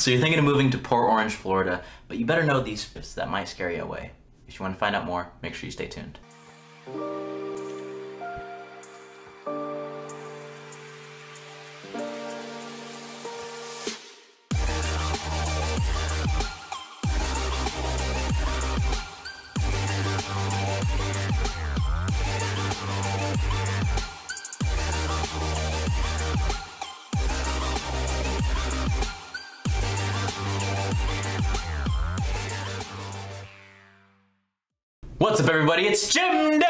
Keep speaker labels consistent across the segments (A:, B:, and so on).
A: So you're thinking of moving to Port Orange, Florida, but you better know these myths that might scare you away. If you want to find out more, make sure you stay tuned. What's up, everybody? It's Jimdin!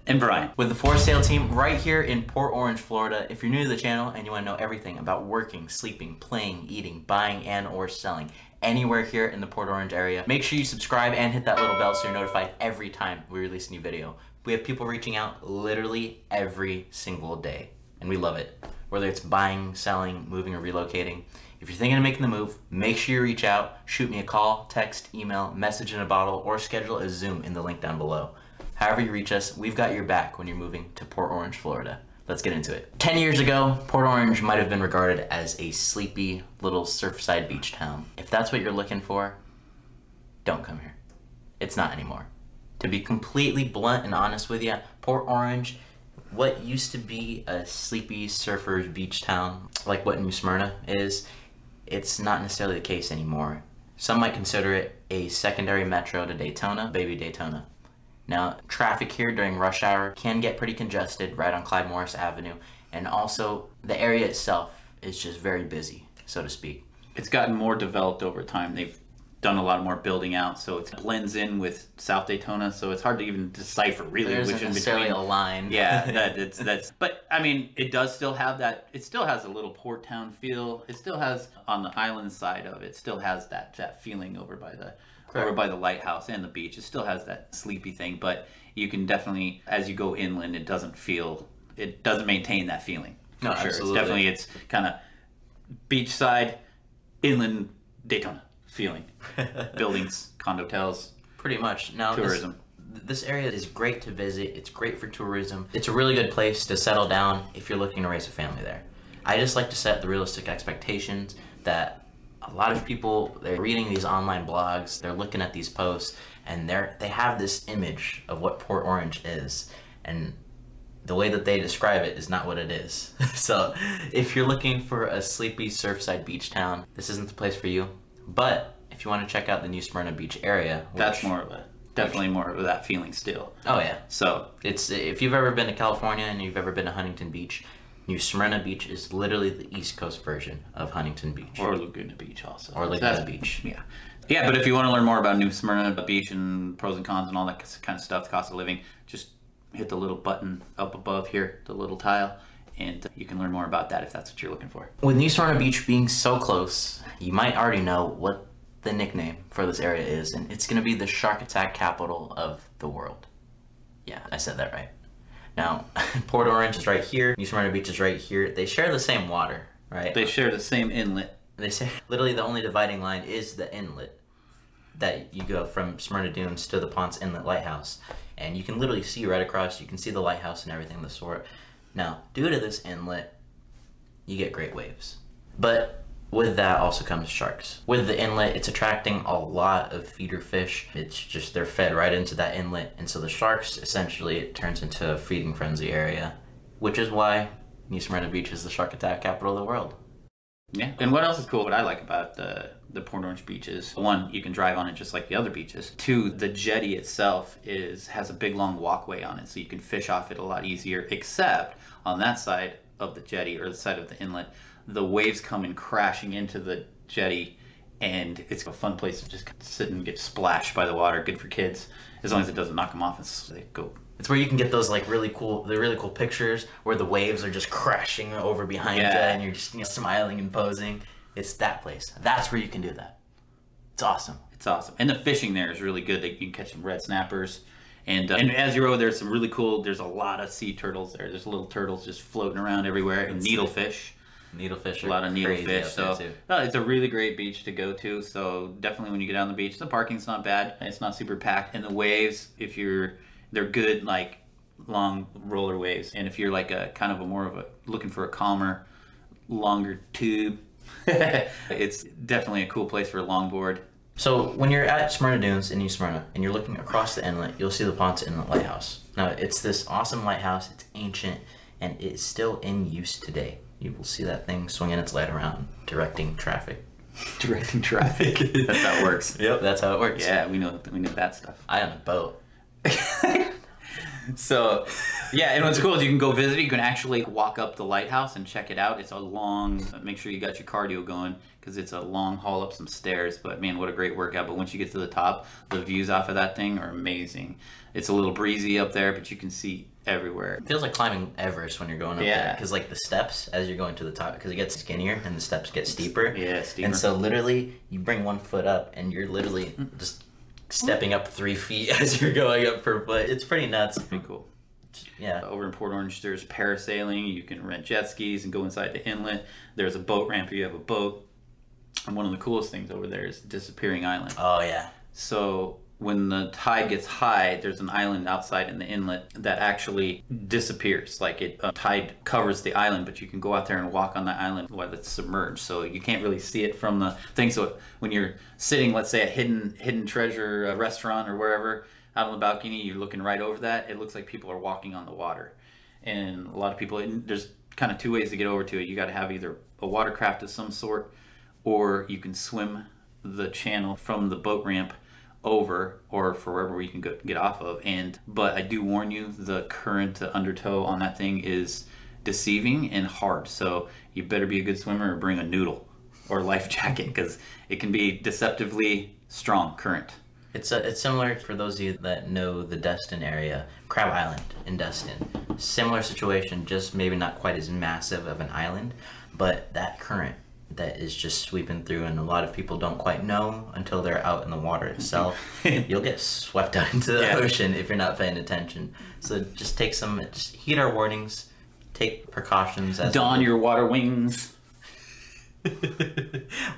B: And Brian.
A: With the For Sale team right here in Port Orange, Florida. If you're new to the channel and you want to know everything about working, sleeping, playing, eating, buying, and or selling anywhere here in the Port Orange area, make sure you subscribe and hit that little bell so you're notified every time we release a new video. We have people reaching out literally every single day, and we love it. Whether it's buying, selling, moving, or relocating. If you're thinking of making the move, make sure you reach out, shoot me a call, text, email, message in a bottle, or schedule a Zoom in the link down below. However you reach us, we've got your back when you're moving to Port Orange, Florida. Let's get into it. 10 years ago, Port Orange might have been regarded as a sleepy little surfside beach town. If that's what you're looking for, don't come here. It's not anymore. To be completely blunt and honest with you, Port Orange, what used to be a sleepy surfer's beach town, like what New Smyrna is, it's not necessarily the case anymore. Some might consider it a secondary metro to Daytona, baby Daytona. Now, traffic here during rush hour can get pretty congested right on Clyde Morris Avenue, and also the area itself is just very busy, so to speak.
B: It's gotten more developed over time. They've done a lot more building out, so it blends in with South Daytona, so it's hard to even decipher really
A: There's
B: which in
A: necessarily
B: between.
A: a line.
B: Yeah, that's. But I mean, it does still have that. It still has a little port town feel. It still has on the island side of it. Still has that feeling over by the lighthouse and the beach. It still has that sleepy thing, but you can definitely, as you go inland, it doesn't maintain that feeling.
A: No,
B: sure.
A: absolutely.
B: It's kind of beachside, inland Daytona feeling. Buildings, condotels,
A: pretty much. Now,
B: tourism.
A: This area is great to visit. It's great for tourism. It's a really good place to settle down if you're looking to raise a family there. I just like to set the realistic expectations that a lot of people, they're reading these online blogs, they're looking at these posts, and they have this image of what Port Orange is, and the way that they describe it is not what it is. So if you're looking for a sleepy surfside beach town, this isn't the place for you. But if you want to check out the New Smyrna Beach area,
B: that's definitely more of that feeling still.
A: Oh yeah.
B: So
A: it's, if you've ever been to California and you've ever been to Huntington Beach, New Smyrna Beach is literally the East Coast version of Huntington Beach.
B: Or Laguna Beach also.
A: Or Laguna Beach.
B: Yeah. Yeah, but if you want to learn more about New Smyrna Beach and pros and cons and all that kind of stuff, the cost of living, just hit the little button up above here, the little tile, and you can learn more about that if that's what you're looking for.
A: With New Smyrna Beach being so close, you might already know what the nickname for this area is, and it's going to be the shark attack capital of the world. Yeah, I said that right. Now, Port Orange is right here, New Smyrna Beach is right here. They share the same water, right?
B: They share the same inlet.
A: They say literally the only dividing line is the inlet that you go from Smyrna Dunes to the Ponce Inlet Lighthouse, and you can literally see right across. You can see the lighthouse and everything of the sort. Now, due to this inlet, you get great waves, but with that also comes sharks. With the inlet, it's attracting a lot of feeder fish. It's just, they're fed right into that inlet, and so the sharks, essentially, it turns into a feeding frenzy area, which is why New Smyrna Beach is the shark attack capital of the world.
B: Yeah, and what else is cool, what I like about the Port Orange beaches, one, you can drive on it just like the other beaches. Two, the jetty itself has a big long walkway on it, so you can fish off it a lot easier, except on that side of the jetty, or the side of the inlet, the waves come in crashing into the jetty, and it's a fun place to just sit and get splashed by the water. Good for kids, as long as it doesn't knock them off as they go.
A: It's where you can get those like really cool pictures where the waves are just crashing over behind you, and you're just, you know, smiling and posing. It's that place. That's where you can do that. It's awesome.
B: It's awesome, and the fishing there is really good. You can catch some red snappers, and as you row, there's some really cool. There's a lot of sea turtles there. There's little turtles just floating around everywhere, and needlefish.
A: Needlefish,
B: a lot of needlefish. So it's a really great beach to go to. So definitely when you get down the beach, the parking's not bad. It's not super packed, and the waves, they're good, like long roller waves. And if you're like a kind of a more of a looking for a calmer, longer tube, It's definitely a cool place for a longboard.
A: So when you're at Smyrna Dunes in New Smyrna and you're looking across the inlet, you'll see the Ponce Inlet Lighthouse. Now it's this awesome lighthouse. It's ancient and it's still in use today. You will see that thing swinging its light around, directing traffic.
B: Directing traffic. That's how it works.
A: Yep, that's how it works.
B: Yeah, we know that stuff.
A: I own a boat.
B: So, yeah, and what's cool is you can go visit it. You can actually walk up the lighthouse and check it out. It's a long, make sure you got your cardio going because it's a long haul up some stairs. But man, what a great workout. But once you get to the top, the views off of that thing are amazing. It's a little breezy up there, but you can see everywhere.
A: It feels like climbing Everest when you're going up there. Because like the steps as you're going to the top, because it gets skinnier and the steps get steeper.
B: Yeah, steeper.
A: And so literally you bring one foot up and you're literally just stepping up 3 feet as you're going up per foot. It's pretty nuts.
B: Pretty cool.
A: Yeah.
B: Over in Port Orange, there's parasailing. You can rent jet skis and go inside the inlet. There's a boat ramp if you have a boat. And one of the coolest things over there is Disappearing Island.
A: Oh, yeah.
B: So when the tide gets high, there's an island outside in the inlet that actually disappears. Like tide covers the island, but you can go out there and walk on the island while it's submerged. So you can't really see it from the thing. So when you're sitting, let's say, at Hidden Treasure restaurant or wherever, out on the balcony, you're looking right over that. It looks like people are walking on the water. And a lot of people, there's kind of two ways to get over to it. You got to have either a watercraft of some sort, or you can swim the channel from the boat ramp over or for wherever you can get off of. But I do warn you, the current undertow on that thing is deceiving and hard. So you better be a good swimmer or bring a noodle or a life jacket because it can be deceptively strong current.
A: It's similar for those of you that know the Destin area, Crab Island in Destin. Similar situation, just maybe not quite as massive of an island, but that current that is just sweeping through, and a lot of people don't quite know until they're out in the water itself. You'll get swept out into the ocean if you're not paying attention. So just heed our warnings, take precautions.
B: Don your water wings.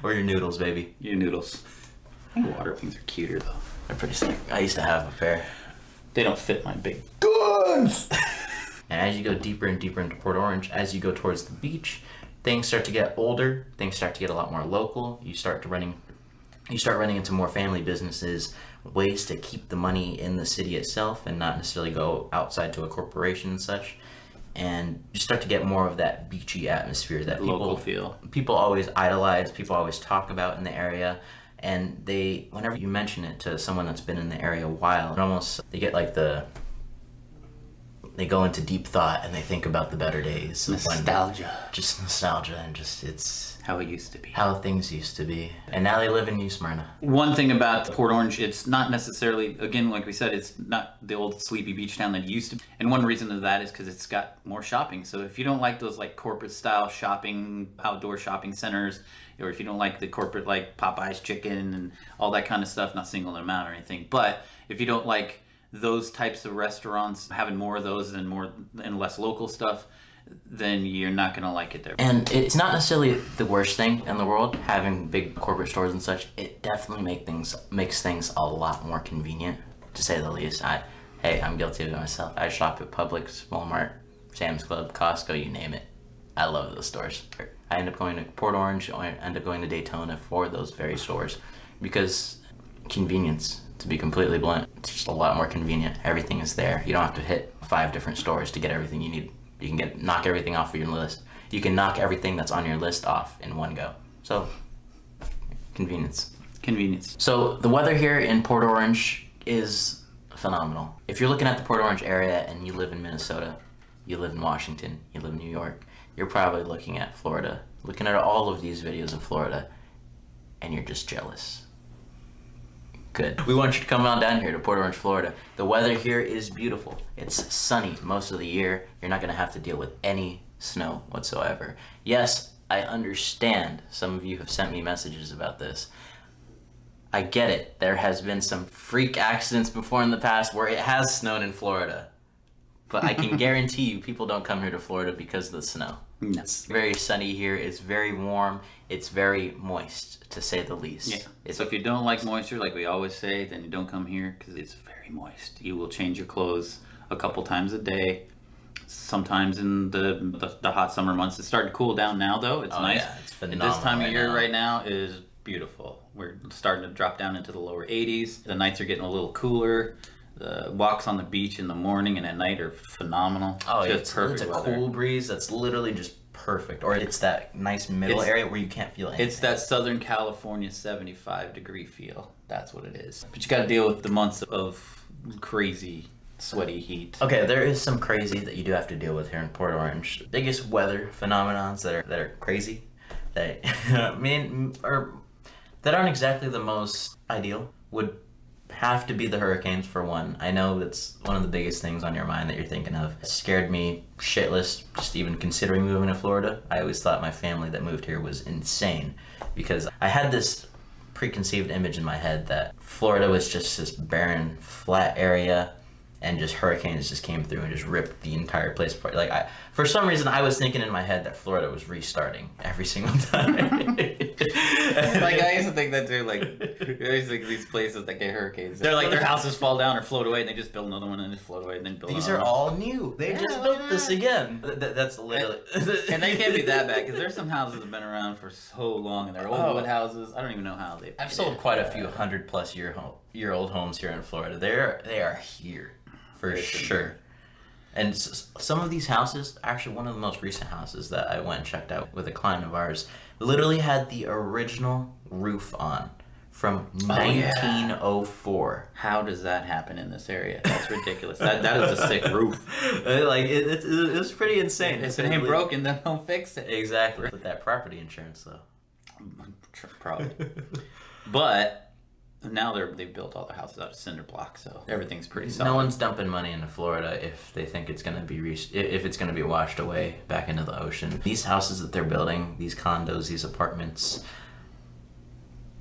A: Or your noodles, baby.
B: Your noodles. I think water wings are cuter though.
A: They're pretty sick. I used to have a pair.
B: They don't fit my big guns.
A: And as you go deeper and deeper into Port Orange, as you go towards the beach, things start to get older, things start to get a lot more local. You start running into more family businesses, ways to keep the money in the city itself and not necessarily go outside to a corporation and such. And you start to get more of that beachy atmosphere that
B: local feel.
A: People always idolize, people always talk about in the area. And whenever you mention it to someone that's been in the area a while, they get like they go into deep thought and they think about the better days.
B: Nostalgia.
A: Just nostalgia and it's
B: how it used to be.
A: How things used to be. And now they live in New Smyrna.
B: One thing about Port Orange, it's not necessarily, again, like we said, it's not the old sleepy beach town that it used to be. And one reason of that is because it's got more shopping. So if you don't like those like corporate style shopping, outdoor shopping centers, or if you don't like the corporate like Popeye's chicken and all that kind of stuff, not singling them out or anything, but if you don't like those types of restaurants, having more of those and less local stuff, then you're not gonna like it there. And
A: it's not necessarily the worst thing in the world, having big corporate stores and such. It definitely makes things a lot more convenient, to say the least. Hey, I'm guilty of it myself. I shop at Publix, Walmart, Sam's Club, Costco, you name it. I love those stores. I end up going to Port Orange, I end up going to Daytona for those very stores because convenience. To be completely blunt, it's just a lot more convenient. Everything is there. You don't have to hit 5 different stores to get everything you need. You can knock everything off of your list. You can knock everything that's on your list off in one go. So, convenience.
B: Convenience.
A: So, the weather here in Port Orange is phenomenal. If you're looking at the Port Orange area and you live in Minnesota, you live in Washington, you live in New York, you're probably looking at Florida, looking at all of these videos of Florida, and you're just jealous. Good. We want you to come on down here to Port Orange, Florida. The weather here is beautiful. It's sunny most of the year. You're not gonna have to deal with any snow whatsoever. Yes, I understand some of you have sent me messages about this. I get it. There has been some freak accidents before in the past where it has snowed in Florida. But I can guarantee you people don't come here to Florida because of the snow.
B: No.
A: It's very sunny here. It's very warm. It's very moist, to say the least.
B: Yeah. So if you don't like moisture, like we always say, then you don't come here because it's very moist. You will change your clothes a couple times a day. Sometimes in the hot summer months. It's starting to cool down now, though. It's nice.
A: Yeah, it's
B: And
A: phenomenal.
B: this time of year
A: now.
B: right now is beautiful. We're starting to drop down into the lower 80s. The nights are getting a little cooler. The walks on the beach in the morning and at night are phenomenal.
A: Oh,
B: Just
A: it's
B: perfect
A: a
B: weather.
A: cool breeze that's literally just perfect. Or it's that nice middle area where you can't feel anything.
B: It's that Southern California 75-degree feel. That's what it is. But you got to deal with the months of crazy, sweaty heat.
A: Okay, there is some crazy that you do have to deal with here in Port Orange. The biggest weather phenomenons that are crazy, that that aren't exactly the most ideal, would have to be the hurricanes for one. I know that's one of the biggest things on your mind that you're thinking of. It scared me shitless just even considering moving to Florida. I always thought my family that moved here was insane because I had this preconceived image in my head that Florida was just this barren, flat area and just hurricanes just came through and just ripped the entire place apart. Like, for some reason, I was thinking in my head that Florida was restarting every single time.
B: Like, I used to think that too. Like, I used to think these places that get hurricanes, they're like their houses fall down or float away, and they just build another one and just float away and then build.
A: These
B: another
A: are
B: one.
A: all new. They just built this again. That's literally.
B: And they can't be that bad because there's some houses that have been around for so long and they're old wood houses. I don't even know how they.
A: I've sold quite a few 100-plus-year-old homes here in Florida. They are here for sure. And some of these houses, actually one of the most recent houses that I went and checked out with a client of ours, literally had the original roof on from 1904.
B: How does that happen in this area? That's ridiculous. That is a sick roof.
A: Like it's pretty insane.
B: If it ain't broken, then don't fix it.
A: Exactly. With that property insurance though.
B: Probably. But now they've built all the houses out of cinder block, so everything's pretty solid.
A: No one's dumping money into Florida if they think it's gonna be if it's gonna be washed away back into the ocean. These houses that they're building, these condos, these apartments,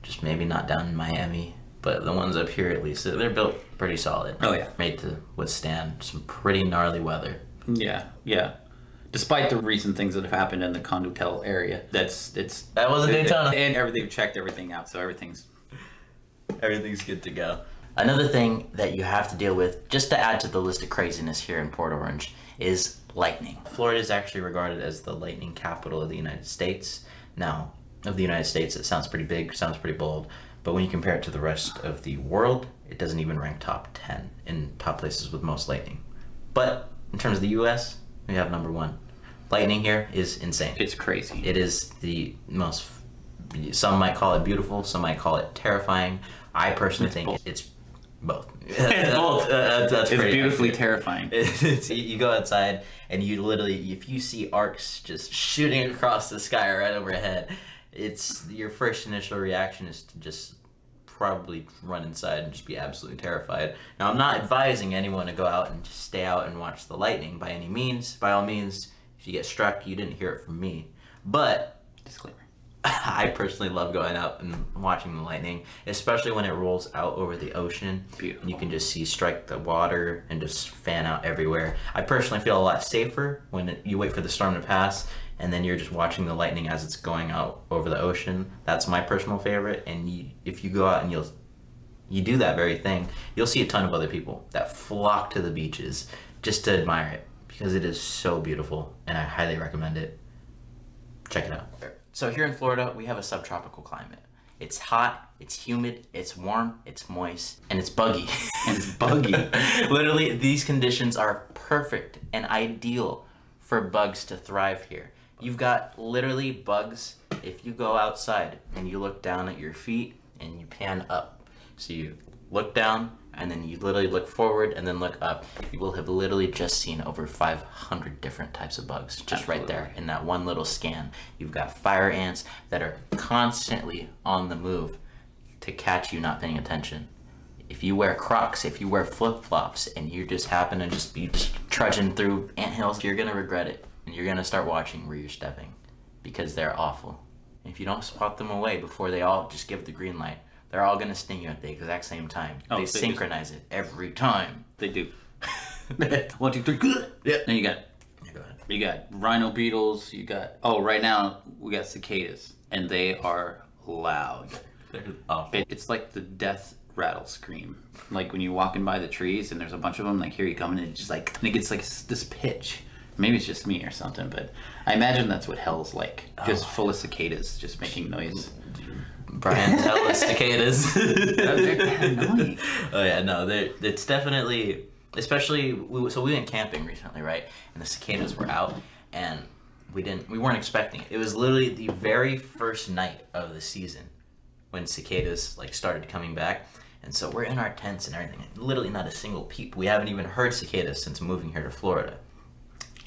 A: just maybe not down in Miami, but the ones up here at least, they're built pretty solid.
B: Oh yeah,
A: made to withstand some pretty gnarly weather.
B: Yeah. Despite the recent things that have happened in the Condotel area, that
A: wasn't Daytona,
B: and they've checked everything out, so everything's
A: good to go. Another thing that you have to deal with, just to add to the list of craziness here in Port Orange, is lightning. Florida is actually regarded as the lightning capital of the United States. Now, of the United States, it sounds pretty big, sounds pretty bold, but when you compare it to the rest of the world, it doesn't even rank top 10 in top places with most lightning. But in terms of the US, we have number 1. Lightning here is insane.
B: It's crazy.
A: It is the most, some might call it beautiful, some might call it terrifying. I personally think it's both.
B: It's both.
A: That's
B: it's
A: pretty
B: beautifully
A: accurate.
B: terrifying.
A: You go outside and you literally, if you see arcs just shooting across the sky right overhead, it's your first initial reaction is to just probably run inside and just be absolutely terrified. Now, I'm not advising anyone to go out and just stay out and watch the lightning by any means. By all means, if you get struck, you didn't hear it from me. But
B: Disclaimer.
A: I personally love going out and watching the lightning, especially when it rolls out over the ocean.
B: Beautiful.
A: And you can just see strike the water and just fan out everywhere. I personally feel a lot safer when you wait for the storm to pass and then you're just watching the lightning as it's going out over the ocean. That's my personal favorite. And if you go out and you do that very thing, you'll see a ton of other people that flock to the beaches just to admire it because it is so beautiful and I highly recommend it. Check it out. So here in Florida, we have a subtropical climate. It's hot, it's humid, it's warm, it's moist, and it's buggy.
B: And it's buggy.
A: Literally, these conditions are perfect and ideal for bugs to thrive here. You've got literally bugs if you go outside and you look down at your feet and you pan up. So you look down and then you literally look forward and then look up. You will have literally just seen over 500 different types of bugs just right there in that one little scan. You've got fire ants that are constantly on the move to catch you not paying attention. If you wear Crocs, if you wear flip-flops, and you just happen to just be trudging through anthills, you're gonna regret it. And you're gonna start watching where you're stepping because they're awful. And if you don't swat them away before they all just give the green light, they're all gonna sting you at the exact same time. They synchronize it every time.
B: They do. 1, 2, 3, good.
A: Yeah.
B: Then you got,
A: Go ahead.
B: you got rhino beetles. You got. Oh, right now we got cicadas, and they are loud.
A: They're awful.
B: It's like the death rattle scream. Like when you're walking by the trees and there's a bunch of them, like here you come and it just like, and it gets like this pitch. Maybe it's just me or something, but I imagine that's what hell's like. Just full of cicadas just making noise.
A: Brian's hell is cicadas.
B: They're annoying.
A: Oh yeah, no, it's definitely, especially, we went camping recently, right? And the cicadas were out, and we weren't expecting it. It was literally the very first night of the season when cicadas like started coming back. And so we're in our tents and everything. Literally not a single peep. We haven't even heard cicadas since moving here to Florida.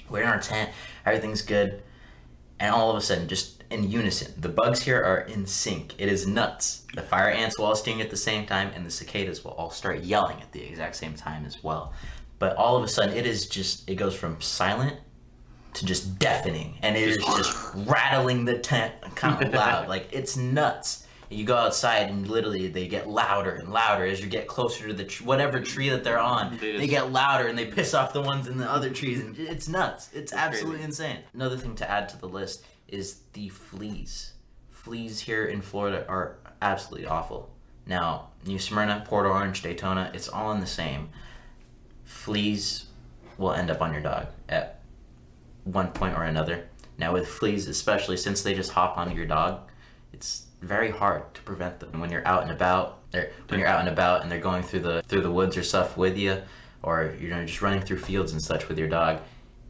A: We're in our tent, everything's good, and all of a sudden, just in unison, the bugs here are in sync. It is nuts. The fire ants will all sting at the same time, and the cicadas will all start yelling at the exact same time as well. But all of a sudden, it goes from silent to just deafening, and it is just rattling the tent kind of loud. Like, it's nuts. You go outside and literally they get louder and louder as you get closer to the whatever tree that they're on. They get louder and they piss off the ones in the other trees, and it's nuts. It's absolutely insane. Another thing to add to the list is the fleas. Fleas here in Florida are absolutely awful. Now, New Smyrna, Port Orange, Daytona, it's all in the same. Fleas will end up on your dog at one point or another. Now with fleas, especially since they just hop onto your dog, it's very hard to prevent them. When you're out and about, and they're going through the woods or stuff with you, or you're just running through fields and such with your dog,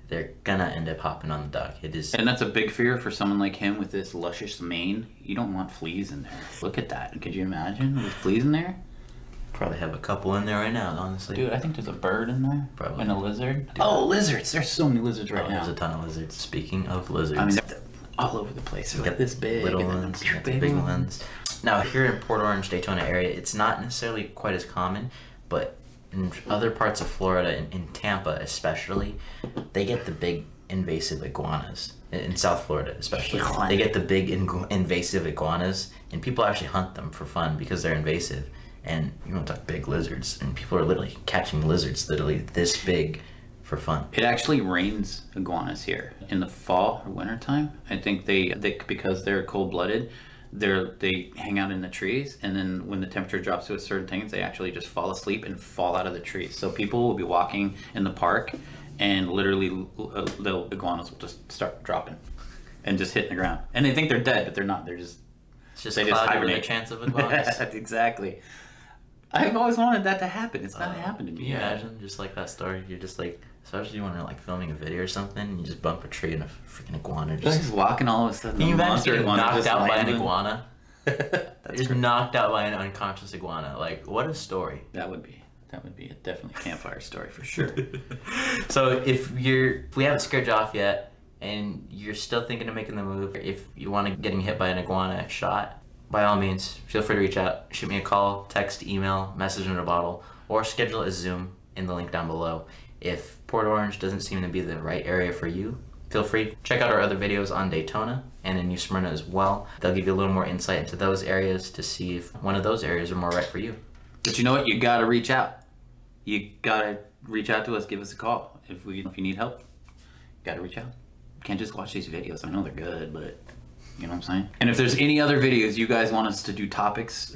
A: they're gonna end up hopping on the dog. It is,
B: and that's a big fear for someone like him with this luscious mane. You don't want fleas in there. Look at that. Could you imagine with fleas in there?
A: probably have a couple in there right now, honestly.
B: Dude, I think there's a bird in there.
A: Probably.
B: And a lizard. Dude. Oh, lizards! There's so many lizards right now.
A: There's a ton of lizards. Speaking of lizards,
B: I mean, they're all over the place. They're like this big,
A: little ones, the big ones. Now here in Port Orange, Daytona area, it's not necessarily quite as common, but in other parts of Florida, in Tampa especially, they get the big invasive iguanas. In South Florida especially, they get the big invasive iguanas, and people actually hunt them for fun because they're invasive. And you want to talk big lizards, and people are literally catching lizards literally this big for fun.
B: It actually rains iguanas here in the fall or winter time. I think they because they're cold-blooded, they hang out in the trees, and then when the temperature drops to a certain thing, they actually just fall asleep and fall out of the trees. So people will be walking in the park, and literally little iguanas will just start dropping and just hitting the ground. And they think they're dead, but they're not. They're just
A: they just hibernate. A chance of iguanas.
B: Exactly. I've always wanted that to happen. It's not happened to me.
A: Can you imagine just like that story? You're just like, especially when you're like filming a video or something, and you just bump a tree and a freaking iguana
B: just walking all of a sudden.
A: Can you imagine getting knocked out by an iguana? Just knocked out by an unconscious iguana. Like, what a story.
B: That would be definitely a campfire story for sure.
A: So if we haven't scared you off yet, and you're still thinking of making the move, if you want to getting hit by an iguana shot, by all means, feel free to reach out. Shoot me a call, text, email, message in a bottle, or schedule a Zoom in the link down below. If Port Orange doesn't seem to be the right area for you, feel free. Check out our other videos on Daytona and in New Smyrna as well. They'll give you a little more insight into those areas to see if one of those areas are more right for you.
B: But you know what? You gotta reach out. You gotta reach out to us. Give us a call if you need help. You gotta reach out. You can't just watch these videos. I know they're good, but you know what I'm saying? And if there's any other videos you guys want us to do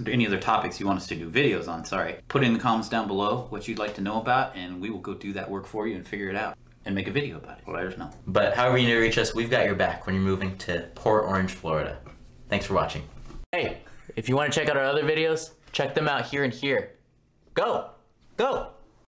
B: any other topics you want us to do videos on, put in the comments down below what you'd like to know about, and we will go do that work for you and figure it out and make a video about it. Let us know.
A: But however you need to reach us, we've got your back when you're moving to Port Orange, Florida. Thanks for watching. Hey, if you want to check out our other videos, check them out here and here. Go! Go!